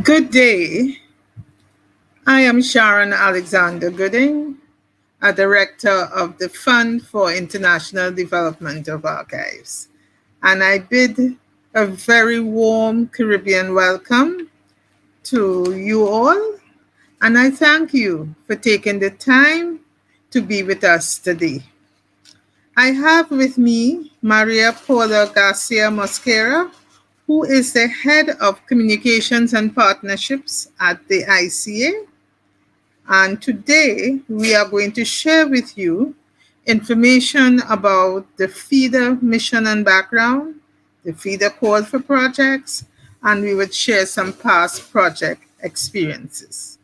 Good day. I am Sharon Alexander-Gooding, a director of the Fund for International Development of Archives, and I bid a very warm Caribbean welcome to you all, and I thank you for taking the time to be with us today. I have with me Maria Paula Garcia Mosquera, who is the Head of Communications and Partnerships at the ICA. And today we are going to share with you information about the FIDA mission and background, the FIDA call for projects, and we would share some past project experiences.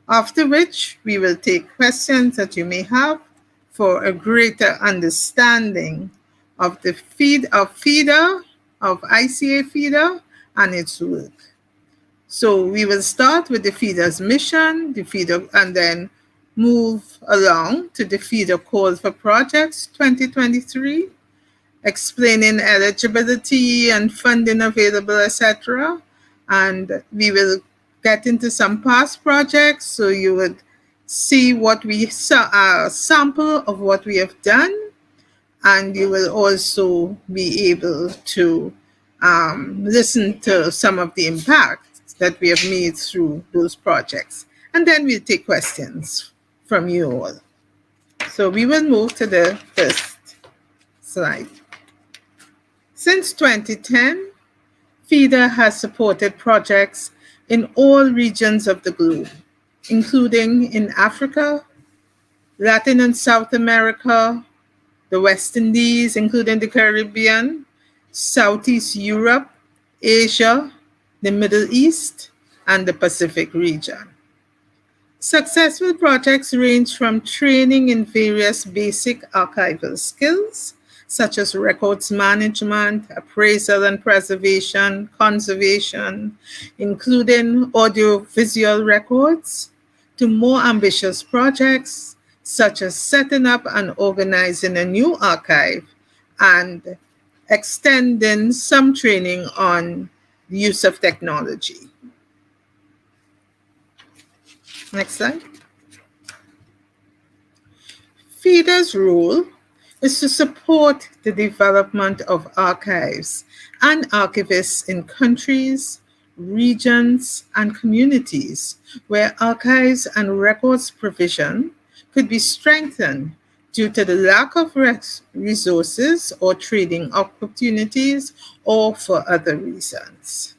After which we will take questions that you may have for a greater understanding of the FIDA, of ICA FIDA and its work. So we will start with the FIDA's mission, the FIDA, and then move along to the FIDA call for projects 2023, explaining eligibility and funding available, etc. And we will get into some past projects, so you would see what we saw, a sample of what we have done, and you will also be able to listen to some of the impact that we have made through those projects. And then we'll take questions from you all. So we will move to the first slide. Since 2010, FIDA has supported projects in all regions of the globe, including in Africa, Latin and South America, the West Indies, including the Caribbean, Southeast Europe, Asia, the Middle East, and the Pacific region. Successful projects range from training in various basic archival skills, such as records management, appraisal and preservation, conservation, including audiovisual records, to more ambitious projects, such as setting up and organizing a new archive and extending some training on the use of technology. Next slide. FIDA's role is to support the development of archives and archivists in countries, regions, and communities where archives and records provision could be strengthened due to the lack of resources or trading opportunities or for other reasons.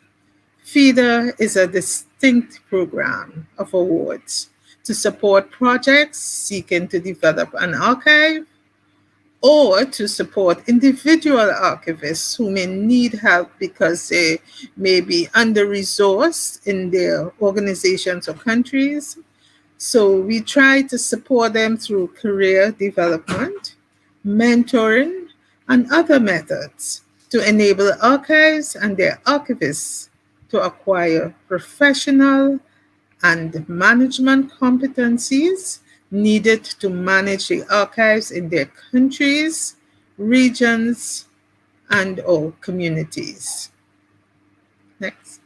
FIDA is a distinct program of awards to support projects seeking to develop an archive or to support individual archivists who may need help because they may be under-resourced in their organizations or countries. So we try to support them through career development, mentoring, and other methods to enable archives and their archivists to acquire professional and management competencies needed to manage the archives in their countries, regions, and/or communities. Next.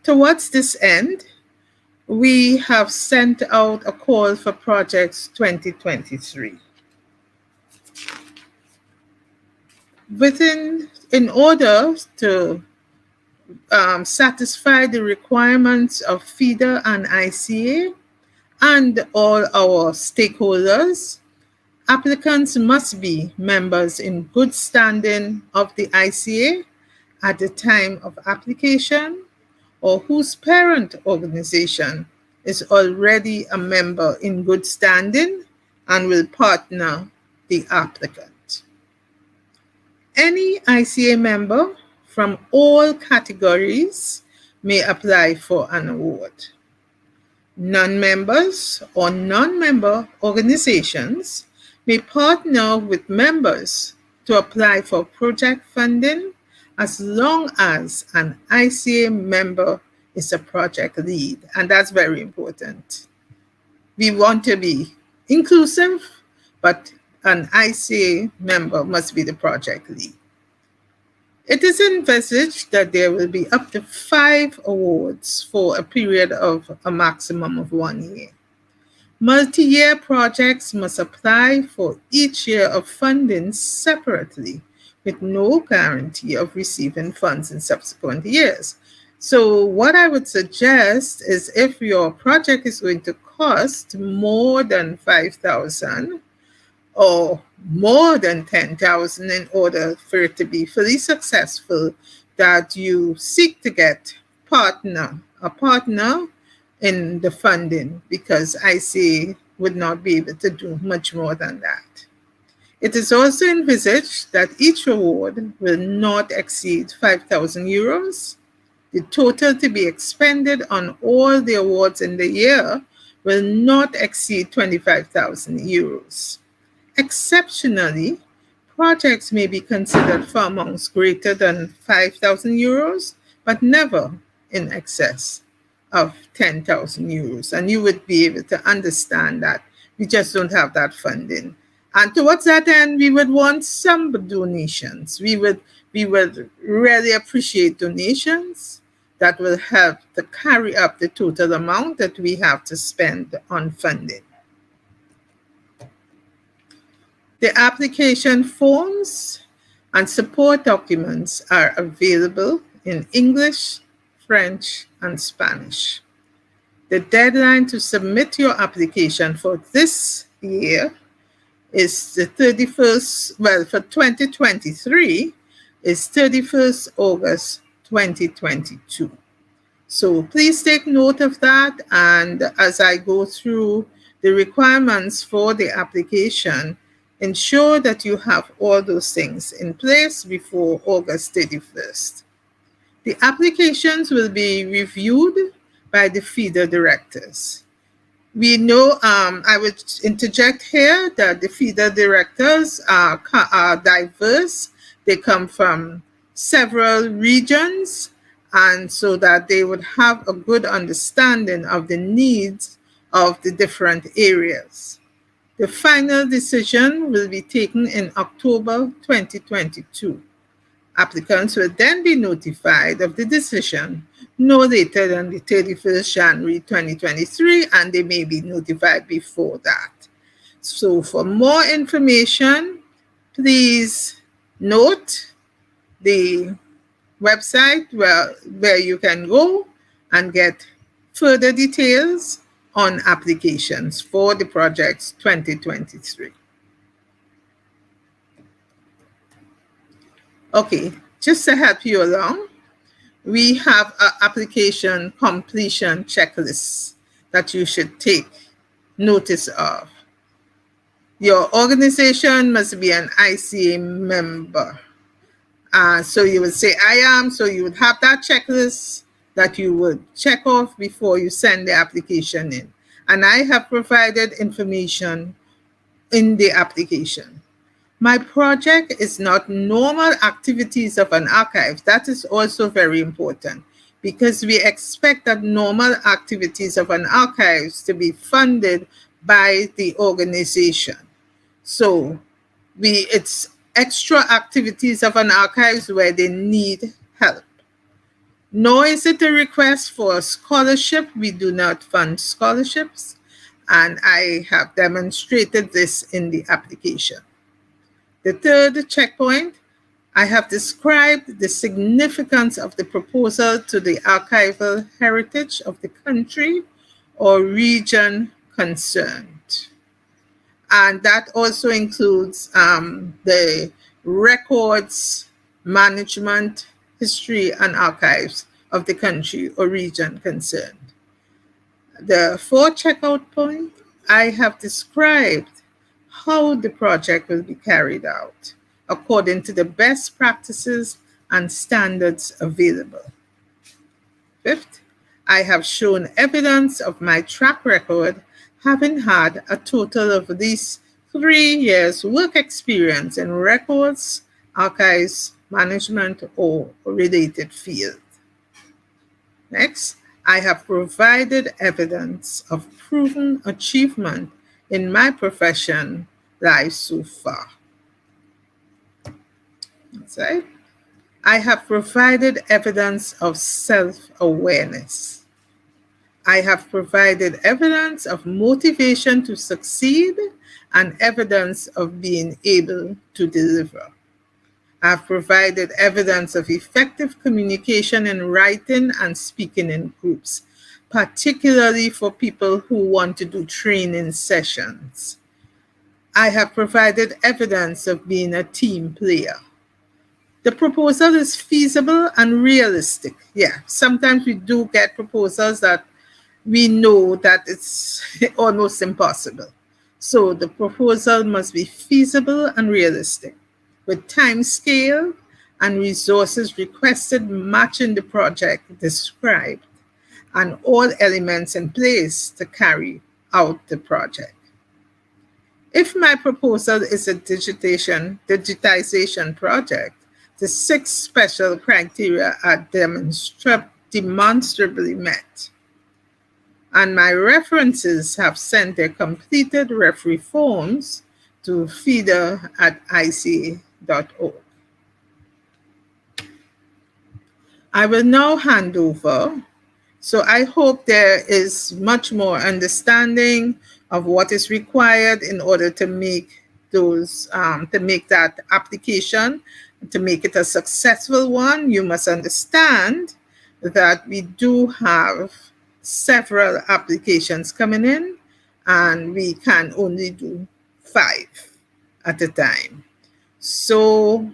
Towards this end, we have sent out a call for projects 2023. In order to satisfy the requirements of FIDA and ICA and all our stakeholders, applicants must be members in good standing of the ICA at the time of application, or whose parent organization is already a member in good standing and will partner the applicant. Any ICA member from all categories may apply for an award. Non-members or non-member organizations may partner with members to apply for project funding as long as an ICA member is a project lead, and that's very important. We want to be inclusive, but an ICA member must be the project lead. It is envisaged that there will be up to 5 awards for a period of a maximum of 1 year. Multi-year projects must apply for each year of funding separately, with no guarantee of receiving funds in subsequent years. So what I would suggest is if your project is going to cost more than 5,000 or more than 10,000 in order for it to be fully successful, that you seek to get a partner in the funding, because ICA would not be able to do much more than that. It is also envisaged that each award will not exceed 5,000 euros. The total to be expended on all the awards in the year will not exceed 25,000 euros. Exceptionally, projects may be considered for amounts greater than 5,000 euros, but never in excess of 10,000 euros. And you would be able to understand that we just don't have that funding. And towards that end, we would want some donations. We would really appreciate donations that will help to carry up the total amount that we have to spend on funding. The application forms and support documents are available in English, French, and Spanish. The deadline to submit your application for this year is the 31st, well, for 2023 is 31st August 2022. So please take note of that, and as I go through the requirements for the application, ensure that you have all those things in place before August 31st. The applications will be reviewed by the FIDA directors. We know, I would interject here that the FIDA directors are diverse. They come from several regions, and so that they would have a good understanding of the needs of the different areas. The final decision will be taken in October 2022. Applicants will then be notified of the decision no later than the 31st January 2023, and they may be notified before that. So for more information, please note the website where you can go and get further details on applications for the projects 2023. Okay, just to help you along, we have an application completion checklist that you should take notice of. Your organization must be an ICA member. So you would say, I am, so you would have that checklist that you would check off before you send the application in. And I have provided information in the application. My project is not normal activities of an archive. That is also very important, because we expect that normal activities of an archive to be funded by the organization. So it's extra activities of an archives where they need help. Nor is it a request for a scholarship. We do not fund scholarships, and I have demonstrated this in the application. The third checkpoint, I have described the significance of the proposal to the archival heritage of the country or region concerned. And that also includes the records, management, history, and archives of the country or region concerned. The fourth checkout point, I have described how the project will be carried out according to the best practices and standards available. Fifth, I have shown evidence of my track record, having had a total of at least 3 years work experience in records, archives, management, or related field. Next, I have provided evidence of proven achievement in my profession life so far. That's right. I have provided evidence of self-awareness. I have provided evidence of motivation to succeed and evidence of being able to deliver. I've provided evidence of effective communication in writing and speaking in groups, particularly for people who want to do training sessions. I have provided evidence of being a team player. The proposal is feasible and realistic. Yeah, sometimes we do get proposals that we know that it's almost impossible. So the proposal must be feasible and realistic, with time scale and resources requested matching the project described, and all elements in place to carry out the project. If my proposal is a digitization project, the 6 special criteria are demonstrably met, and my references have sent their completed referee forms to FIDA at ICA.org. I will now hand over. So I hope there is much more understanding of what is required in order to make that application, to make it a successful one. You must understand that we do have several applications coming in, and we can only do 5 at a time. So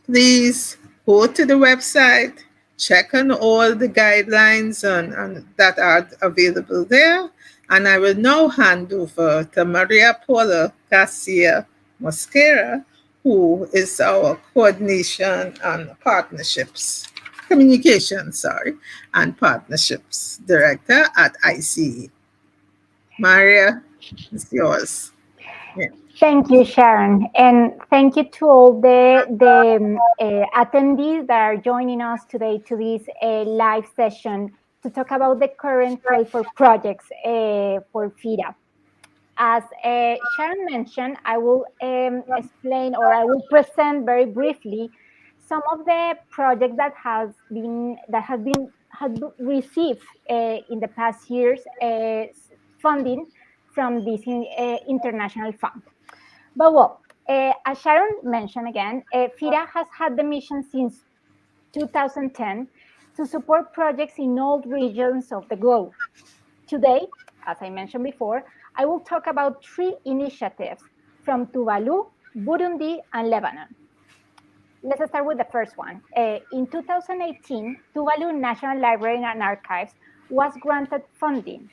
please go to the website, check on all the guidelines that are available there. And I will now hand over to Maria Paula Garcia Mosquera, who is our coordination and and partnerships director at ICE. Maria, it's yours. Yeah. Thank you, Sharon, and thank you to all the attendees that are joining us today to this live session to talk about the current call for projects for FIDA. As Sharon mentioned, I will explain, or I will present very briefly some of the projects that have received in the past years funding from this international fund. But well, as Sharon mentioned again, FIDA has had the mission since 2010 to support projects in all regions of the globe. Today, as I mentioned before, I will talk about 3 initiatives from Tuvalu, Burundi, and Lebanon. Let's start with the first one. In 2018, Tuvalu National Library and Archives was granted funding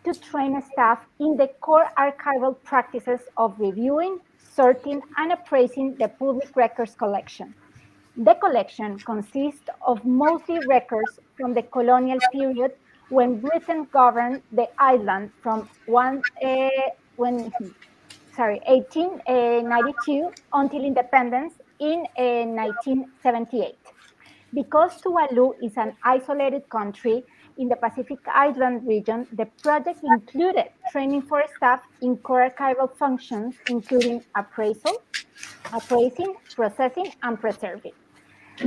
to train staff in the core archival practices of reviewing, sorting, and appraising the public records collection. The collection consists of mostly records from the colonial period when Britain governed the island from 1892 until independence in 1978. Because Tuvalu is an isolated country in the Pacific Island region, the project included training for staff in core archival functions, including appraising, processing, and preserving.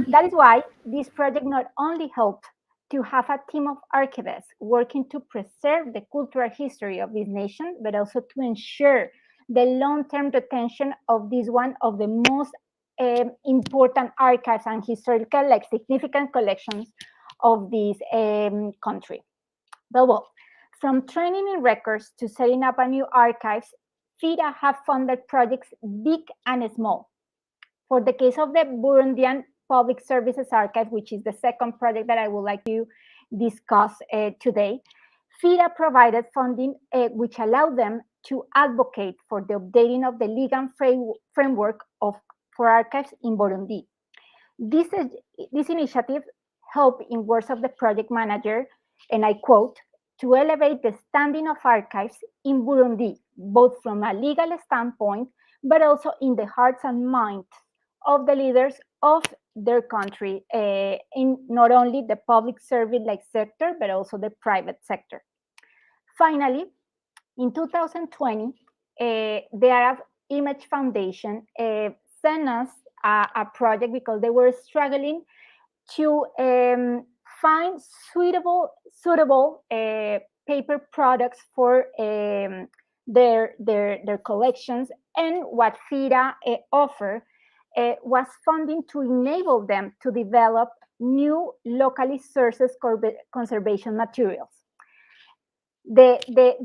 That is why this project not only helped to have a team of archivists working to preserve the cultural history of this nation, but also to ensure the long-term retention of this one of the most important archives and historical, significant collections of this country. But well, from training in records to setting up a new archives, FIDA have funded projects big and small. For the case of the Burundian Public Services Archive, which is the second project that I would like to discuss today, FIDA provided funding which allowed them to advocate for the updating of the legal framework for archives in Burundi. This initiative helped, in words of the project manager, and I quote, to elevate the standing of archives in Burundi, both from a legal standpoint, but also in the hearts and minds of the leaders of their country, in not only the public service sector, but also the private sector. Finally, in 2020, the Arab Image Foundation sent us a project because they were struggling to find suitable paper products for their collections. And what FIDA offered was funding to enable them to develop new locally sourced conservation materials. The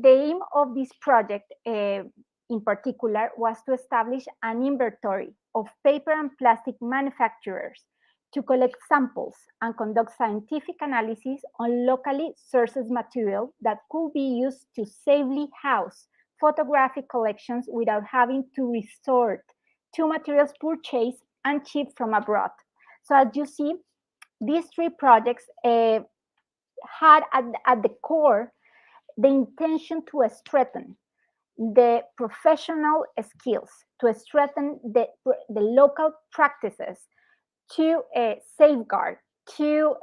aim of this project in particular was to establish an inventory of paper and plastic manufacturers to collect samples and conduct scientific analysis on locally sourced material that could be used to safely house photographic collections without having to resort to materials purchased and shipped from abroad. So as you see, these three projects had at the core the intention to strengthen the professional skills, to strengthen the local practices, to safeguard, to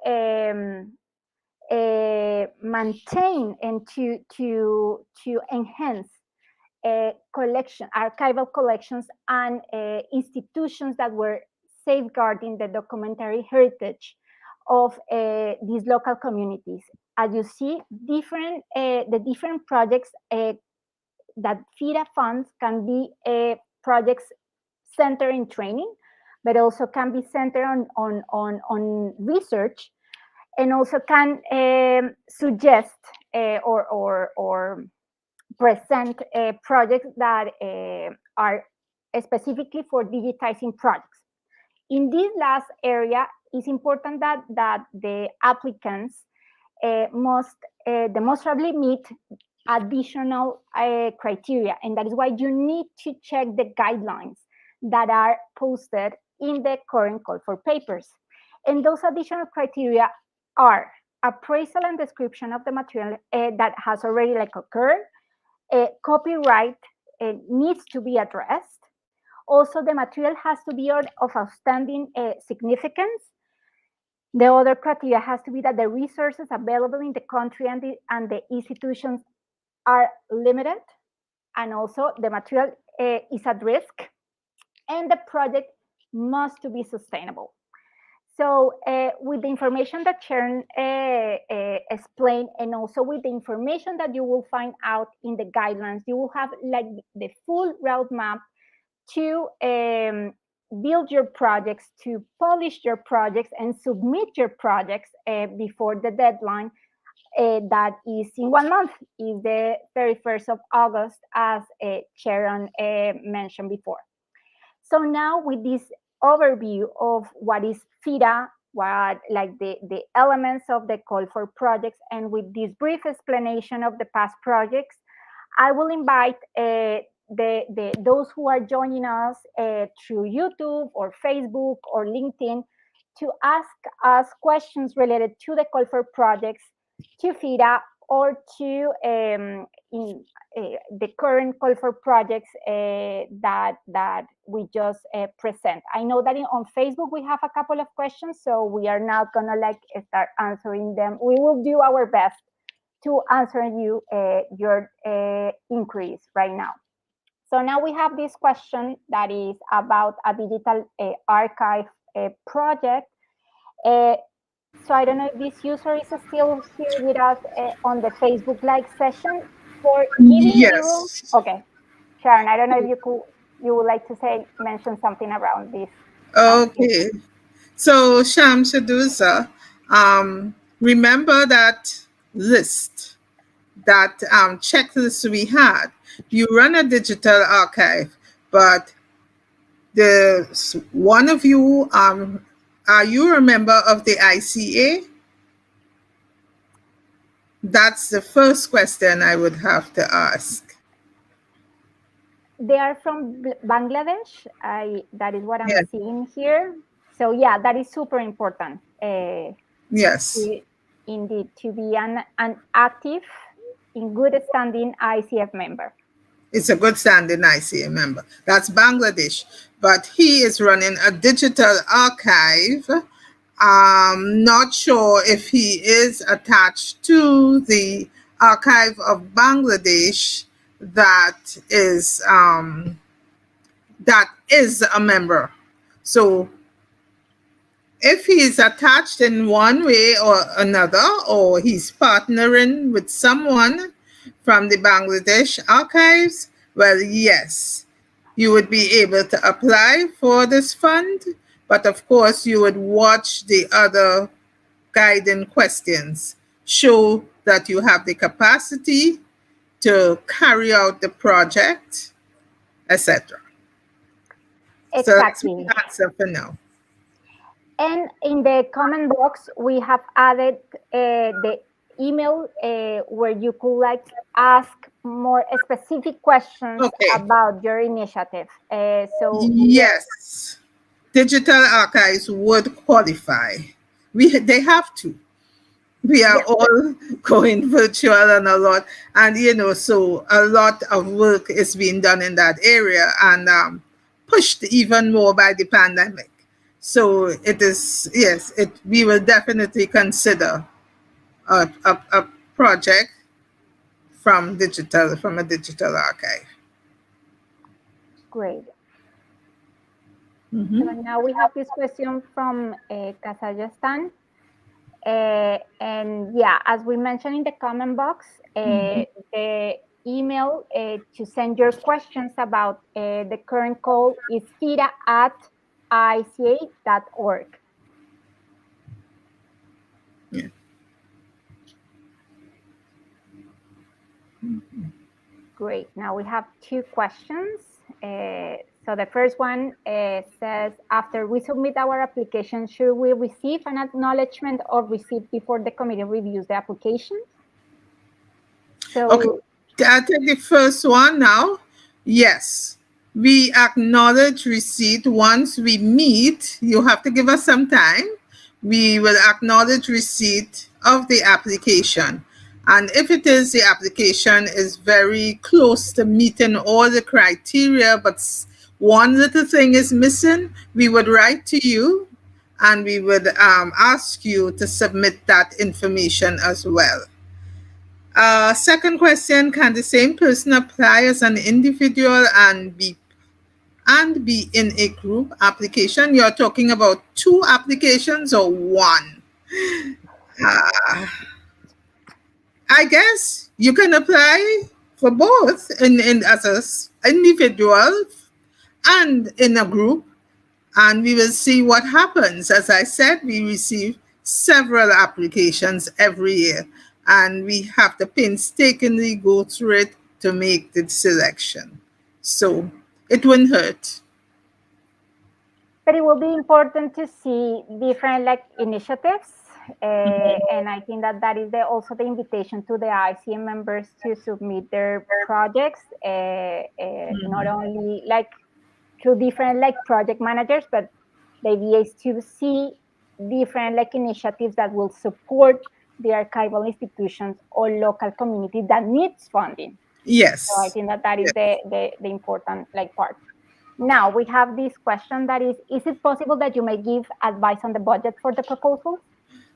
maintain, and to enhance archival collections and institutions that were safeguarding the documentary heritage of these local communities. As you see, the different projects that FIDA funds can be projects centered in training, but also can be centered on research, and also can suggest or present projects that are specifically for digitizing projects. In this last area, it's important that the applicants must demonstrably meet additional criteria, and that is why you need to check the guidelines that are posted in the current call for papers. And those additional criteria are appraisal and description of the material that has already occurred. Copyright needs to be addressed. Also, the material has to be of outstanding significance. The other criteria has to be that the resources available in the country and the institutions are limited, and also the material is at risk, and the project must to be sustainable. So with the information that Sharon explained, and also with the information that you will find out in the guidelines, you will have the full roadmap to build your projects, to polish your projects, and submit your projects before the deadline that is in 1 month, is the 31st of August, as Sharon mentioned before. So now, with this overview of what is FIDA, what the elements of the call for projects, and with this brief explanation of the past projects, I will invite those who are joining us through YouTube or Facebook or LinkedIn to ask us questions related to the call for projects, to FIDA, or to the current call for projects that we just present. I know that on Facebook we have a couple of questions, so we are not gonna start answering them. We will do our best to answer you your inquiries right now. So now we have this question that is about a digital archive project. So I don't know if this user is still here with us on the Facebook Live session for giving the room. Yes. Okay, Sharon, I don't know if you would like to mention something around this. Okay. So Shamsadusa, remember that list, that checklist we had. You run a digital archive, but one of you, are you a member of the ICA? That's the first question I would have to ask. They are from Bangladesh. That is what I'm Yes. seeing here. So yeah, that is super important. Yes. Indeed, to be an active, in good standing ICF member. It's a good standing ICA member. That's Bangladesh. But he is running a digital archive. Not sure if he is attached to the archive of Bangladesh that is a member. So if he is attached in one way or another, or he's partnering with someone from the Bangladesh archives, well, yes, you would be able to apply for this fund. But of course, you would watch the other guiding questions, show that you have the capacity to carry out the project, etc. So that's my Exactly. answer for now. And in the comment box, we have added the email where you could like ask more specific questions Okay. about your initiative. So yes, Yes, digital archives would qualify. They have to. We are yeah, all going virtual and a lot, and so a lot of work is being done in that area, and pushed even more by the pandemic. So it is, yes, it we will definitely consider a project from a digital archive. great. So Mhm. now we have this question from Kazakhstan. And yeah, as we mentioned in the comment box, the email to send your questions about the current call is fida@ica.org. Yeah. Great. Now we have two questions. So the first one says, after we submit our application, should we receive an acknowledgement of receipt before the committee reviews the application? Okay, So I'll take the first one now. Yes, we acknowledge receipt once we meet. You have to give us some time. We will acknowledge receipt of the application. And if it is the application is very close to meeting all the criteria, but one little thing is missing, we would write to you and we would ask you to submit that information as well. Second question, can the same person apply as an individual and be in a group application? You're talking about two applications or one? Uh, I guess you can apply for both in as an individual and in a group, and we will see what happens. As I said, we receive several applications every year, and we have to painstakingly go through it to make the selection. So it wouldn't hurt. but it will be important to see different like initiatives, and I think that that is also the invitation to the ICM members to submit their projects, not only like to different like project managers, but the idea is to see different like initiatives that will support the archival institutions or local community that needs funding. So I Yes. think that that is Yes. the important like part. Now we have this question that is it possible that you may give advice on the budget for the proposal?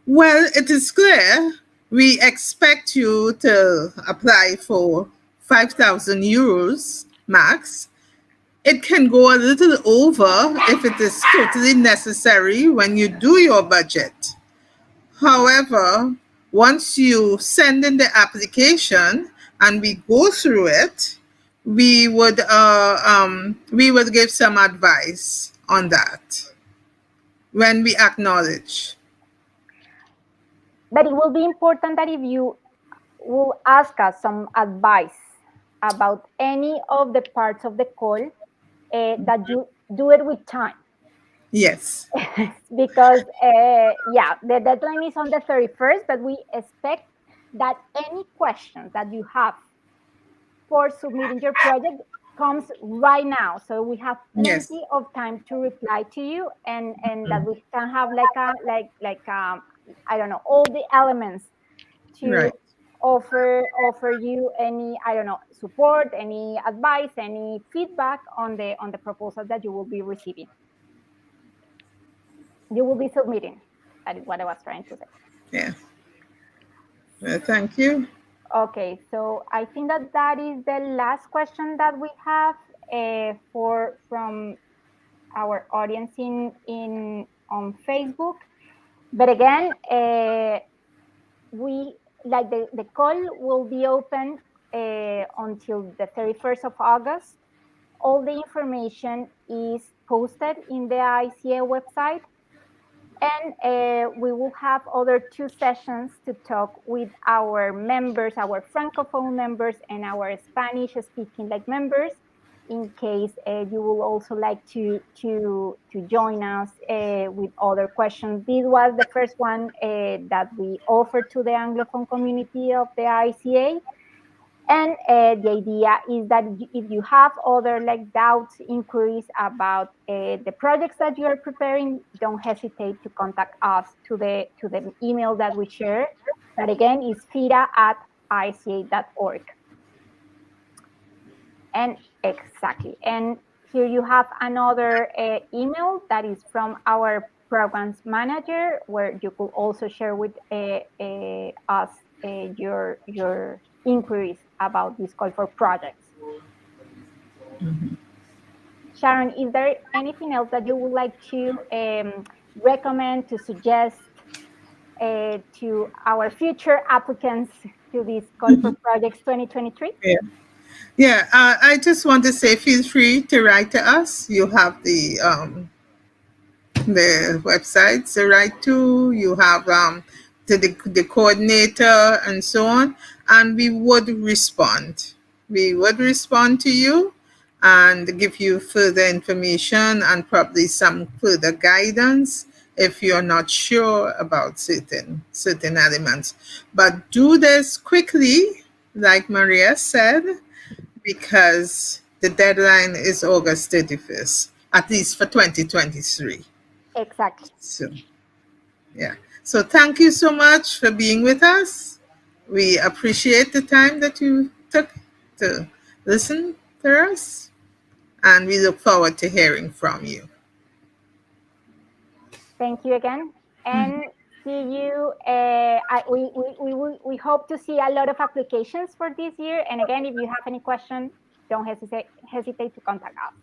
Well, it is clear we expect you to apply for 5,000 euros max. It can go a little over if it is totally necessary when you do your budget. However, once you send in the application and we go through it, we would give some advice on that when we acknowledge. But it will be important that if you will ask us some advice about any of the parts of the call, that you do it with time. Yes. Because yeah, the deadline is on the 31st, but we expect that any questions that you have for submitting your project comes right now, so we have Yes. plenty of time to reply to you, and that we can have like a I don't know, all the elements to Right. offer you any, I don't know, support, any advice, any feedback on the proposal that you will be receiving, you will be submitting. That is what I was trying to say. Yeah. Well, thank you. Okay, so I think that that is the last question that we have for from our audience on Facebook. But again, we like the call will be open until the 31st of August. All the information is posted in the ICA website. And we will have other 2 sessions to talk with our members, our Francophone members and our Spanish speaking like members, in case you will also like to join us with other questions. This was the first one that we offered to the Anglophone community of the ICA. And the idea is that if you have other like doubts, inquiries about the projects that you are preparing, don't hesitate to contact us to the email that we share. That again is fida@ica.org. And exactly. And here you have another email that is from our programs manager, where you could also share with us your inquiries about this call for projects. Mm-hmm. Sharon, is there anything else that you would like to recommend, to suggest to our future applicants to this call for projects 2023? Yeah, I just want to say, feel free to write to us. You have the websites to write to. You have to the coordinator and so on, and we would respond. We would respond to you and give you further information and probably some further guidance if you're not sure about certain elements. But do this quickly, like Maria said, because the deadline is August 31st, at least for 2023. Exactly. So, yeah. So, thank you so much for being with us. We appreciate the time that you took to listen to us, and we look forward to hearing from you. Thank you again. And see you. We hope to see a lot of applications for this year. And again, if you have any question, don't hesitate to contact us.